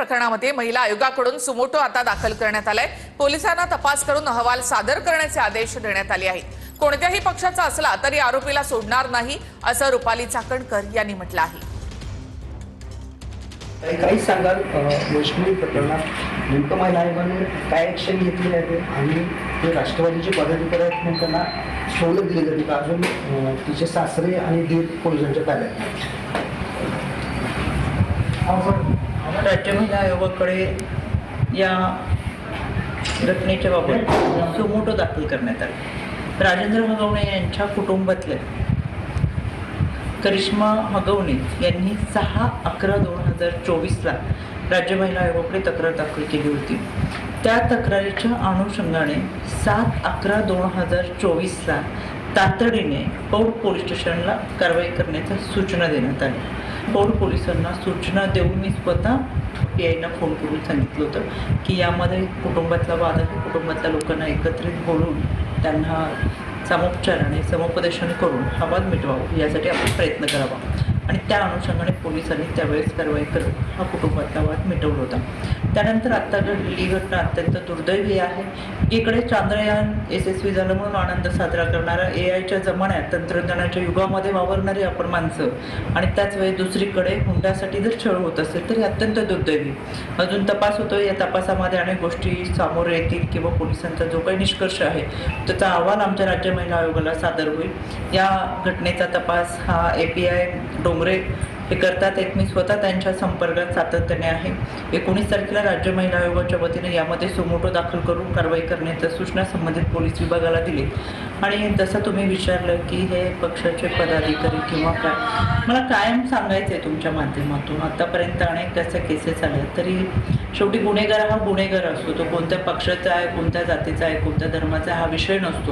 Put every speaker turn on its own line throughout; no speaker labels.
प्रकरणामध्ये महिला आयोगाकडून सुमोटो आता दाखल करण्यात आलाय। पोलिसांना तपास करून अहवाल सादर करण्याचे आदेश देण्यात आले आहेत। कोणत्याही पक्षाचा असला तरी आरोपीला सोडणार नाही असं रुपाली चाकणकर यांनी म्हटलं आहे।
काही सांगाल वैष्णवी प्रकरणात नेमकं महिला आयोगाने काय ऍक्शन घेतली आहे आणि ते राष्ट्रवादीचे पदाधिकारी आहेत त्यांना सवलत दिली जाते का अजून तिचे सासरे आणि दीर पोलिसांच्या ताब्यात?
राज्य महिला आयोगाकडे या घटनेच्या बाबत सुमोटो दाखल करण्यात आला। राजेंद्र हगवणे यांच्या कुटुंबातले करिश्मा हगवणे यांनी 6/11/2024 राज्य महिला आयोगाकडे तक्रार दाखल केली होती। त्या तक्रारीच्या अनुषंगाने 7/11/2024 तातडीने पौड पोलीस स्टेशनला कारवाई करण्याच्या सूचना देण्यात आल्या। पौड पोलिसांना सूचना देऊन मी स्वतः PIना फोन करून सांगितलं होतं की यामध्ये कुटुंबातला वाद आहे, कुटुंबातल्या लोकांना एकत्रित बोलून त्यांना सामोपचाराने समुपदेशन करून हा वाद मिटवावा यासाठी आपण प्रयत्न करावा आणि त्या अनुषंगाने पोलिसांनी त्यावेळेस कारवाई करून हा कुटुंबातला वाद मिटवला होता। त्यानंतर आता घडलेली घटना अत्यंत दुर्दैवी आहे। इकडे चांद्रयान यशस्वी झालं म्हणून आनंद साजरा करणारा AIच्या जमान्यात तंत्रज्ञानाच्या युगामध्ये वावरणारी आपण माणसं आणि त्याच वेळी दुसरीकडे हुंड्यासाठी जर छळ होत असेल तर अत्यंत दुर्दैवी। अजून तपास होतोय, या तपासामध्ये अनेक गोष्टी समोर येतील किंवा पोलिसांचा जो काही निष्कर्ष आहे त्याचा अहवाल आमच्या राज्य महिला आयोगाला सादर होईल। या घटनेचा तपास हा API डोंगरे हे करतात आहेत। मी स्वतः त्यांच्या संपर्कात सातत्याने आहे। 19 तारखेला राज्य महिला आयोगाच्या वतीने यामध्ये सुमोटो दाखल करून कारवाई करण्याच्या सूचना संबंधित पोलीस विभागाला दिली। आणि जसं तुम्ही विचारलं की हे पक्षाचे पदाधिकारी किंवा काय, मला कायम सांगायचं आहे तुमच्या माध्यमातून, आतापर्यंत अनेक अशा केसेस आल्या तरी शेवटी गुन्हेगार हा गुन्हेगार असतो। तो कोणत्या पक्षाचा आहे, कोणत्या जातीचा आहे, कोणत्या धर्माचा हा विषय नसतो।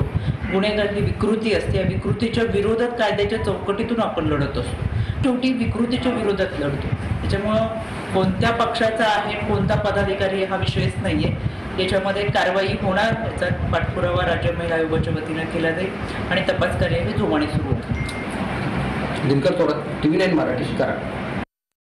गुन्हेगार ही विकृती असते, या विकृतीच्या विरोधात कायद्याच्या चौकटीतून आपण लढत असतो। शेवटी विकृतीच्या विरोधात लढतो। त्याच्यामुळं कोणत्या पक्षाचा आहे, कोणता पदाधिकारी हा विषयच नाहीये। याच्यामध्ये कारवाई होणार, याचा पाठपुरावा राज्य महिला आयोगाच्या वतीनं केला जाईल आणि तपास कार्य हे जोमाने सुरू होतं।
दिनकर थोडं TV9 मराठी करा।